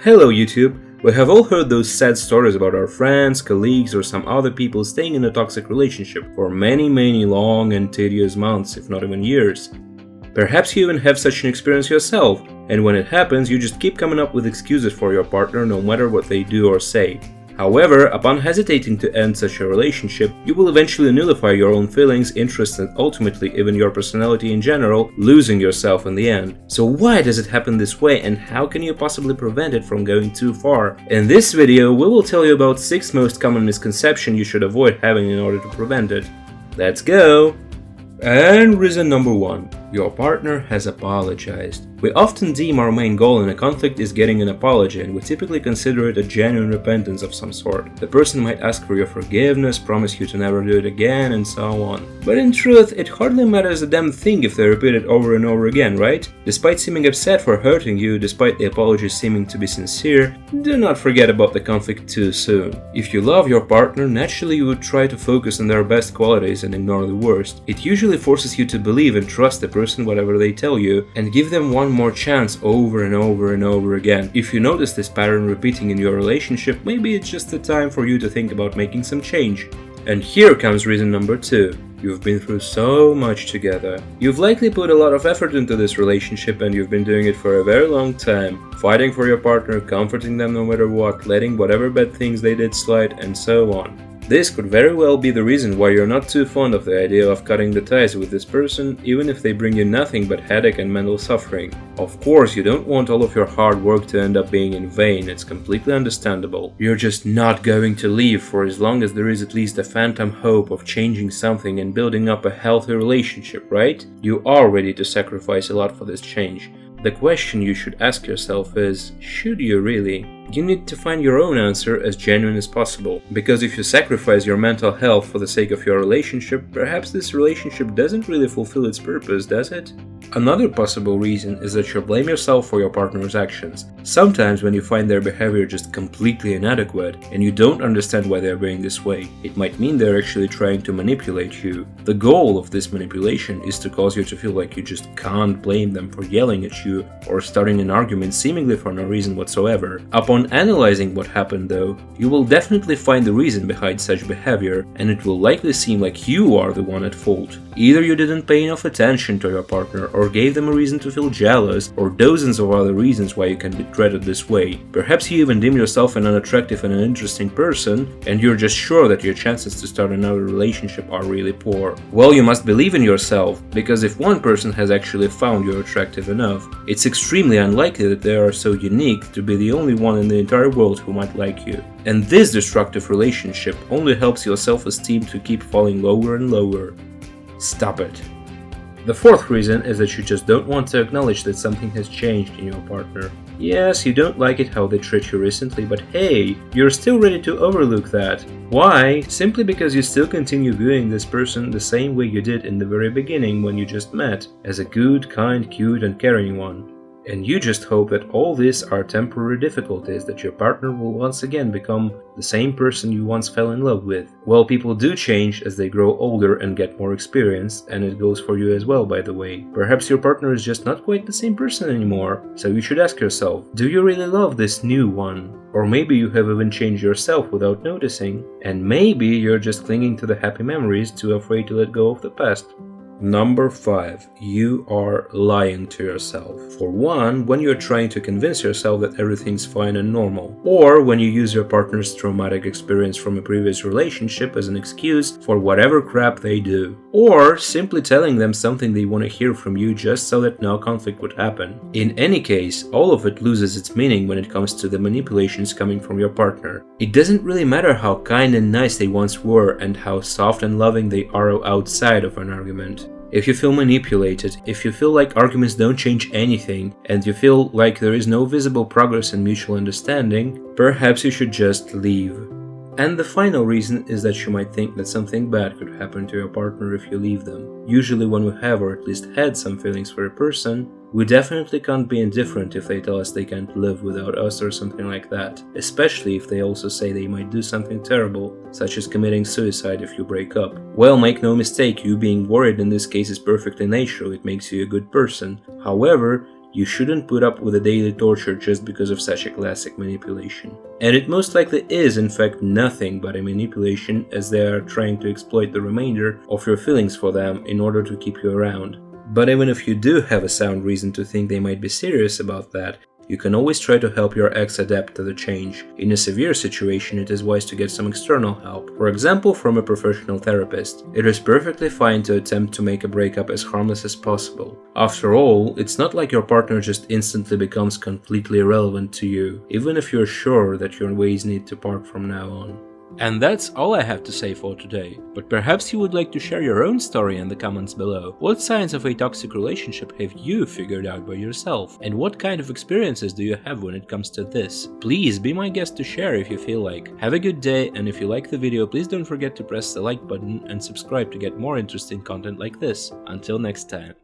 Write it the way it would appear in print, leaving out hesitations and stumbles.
Hello YouTube! We have all heard those sad stories about our friends, colleagues or some other people staying in a toxic relationship for many long and tedious months, if not even years. Perhaps you even have such an experience yourself, and when it happens you just keep coming up with excuses for your partner no matter what they do or say. However, upon hesitating to end such a relationship, you will eventually nullify your own feelings, interests and ultimately even your personality in general, losing yourself in the end. So why does it happen this way and how can you possibly prevent it from going too far? In this video, we will tell you about 6 most common misconceptions you should avoid having in order to prevent it. Let's go! And reason number 1. Your partner has apologized. We often deem our main goal in a conflict is getting an apology, and we typically consider it a genuine repentance of some sort. The person might ask for your forgiveness, promise you to never do it again, and so on. But in truth, it hardly matters a damn thing if they repeat it over and over again, right? Despite seeming upset for hurting you, despite the apology seeming to be sincere, do not forget about the conflict too soon. If you love your partner, naturally you would try to focus on their best qualities and ignore the worst. It usually forces you to believe and trust the person whatever they tell you, and give them one more chance over and over again. If you notice this pattern repeating in your relationship, maybe it's just the time for you to think about making some change. And here comes reason number 2. You've been through so much together. You've likely put a lot of effort into this relationship and you've been doing it for a very long time. Fighting for your partner, comforting them no matter what, letting whatever bad things they did slide, and so on. This could very well be the reason why you're not too fond of the idea of cutting the ties with this person, even if they bring you nothing but headache and mental suffering. Of course, you don't want all of your hard work to end up being in vain, it's completely understandable. You're just not going to leave for as long as there is at least a phantom hope of changing something and building up a healthy relationship, right? You are ready to sacrifice a lot for this change. The question you should ask yourself is, should you really? You need to find your own answer as genuine as possible, because if you sacrifice your mental health for the sake of your relationship, perhaps this relationship doesn't really fulfill its purpose, does it? Another possible reason is that you blame yourself for your partner's actions. Sometimes when you find their behavior just completely inadequate and you don't understand why they're being this way, it might mean they're actually trying to manipulate you. The goal of this manipulation is to cause you to feel like you just can't blame them for yelling at you or starting an argument seemingly for no reason whatsoever. Upon analyzing what happened though, you will definitely find the reason behind such behavior, and it will likely seem like you are the one at fault. Either you didn't pay enough attention to your partner or gave them a reason to feel jealous, or dozens of other reasons why you can be treated this way. Perhaps you even deem yourself an unattractive and uninteresting person, and you're just sure that your chances to start another relationship are really poor. Well, you must believe in yourself, because if one person has actually found you attractive enough, it's extremely unlikely that they are so unique to be the only one in the entire world who might like you. And this destructive relationship only helps your self-esteem to keep falling lower and lower. Stop it. The 4th reason is that you just don't want to acknowledge that something has changed in your partner. Yes, you don't like it how they treat you recently, but hey, you're still ready to overlook that. Why? Simply because you still continue viewing this person the same way you did in the very beginning when you just met, as a good, kind, cute and caring one. And you just hope that all these are temporary difficulties, that your partner will once again become the same person you once fell in love with. Well, people do change as they grow older and get more experience, and it goes for you as well, by the way. Perhaps your partner is just not quite the same person anymore, so you should ask yourself, do you really love this new one? Or maybe you have even changed yourself without noticing, and maybe you're just clinging to the happy memories, too afraid to let go of the past. Number 5. You are lying to yourself. For one, when you're trying to convince yourself that everything's fine and normal, or when you use your partner's traumatic experience from a previous relationship as an excuse for whatever crap they do, or simply telling them something they want to hear from you just so that no conflict would happen. In any case, all of it loses its meaning when it comes to the manipulations coming from your partner. It doesn't really matter how kind and nice they once were and how soft and loving they are outside of an argument. If you feel manipulated, if you feel like arguments don't change anything, and you feel like there is no visible progress and mutual understanding, perhaps you should just leave. And the final reason is that you might think that something bad could happen to your partner if you leave them. Usually when we have or at least had some feelings for a person, we definitely can't be indifferent if they tell us they can't live without us or something like that, especially if they also say they might do something terrible, such as committing suicide if you break up. Well, make no mistake, you being worried in this case is perfectly natural, it makes you a good person. However, You shouldn't put up with a daily torture just because of such a classic manipulation. And it most likely is in fact nothing but a manipulation, as they are trying to exploit the remainder of your feelings for them in order to keep you around. But even if you do have a sound reason to think they might be serious about that, you can always try to help your ex adapt to the change. In a severe situation, it is wise to get some external help, for example from a professional therapist. It is perfectly fine to attempt to make a breakup as harmless as possible. After all, it's not like your partner just instantly becomes completely irrelevant to you, even if you're sure that your ways need to part from now on. And that's all I have to say for today, but perhaps you would like to share your own story in the comments below. What signs of a toxic relationship have you figured out by yourself? And what kind of experiences do you have when it comes to this? Please be my guest to share if you feel like. Have a good day, and if you like the video, please don't forget to press the like button and subscribe to get more interesting content like this. Until next time.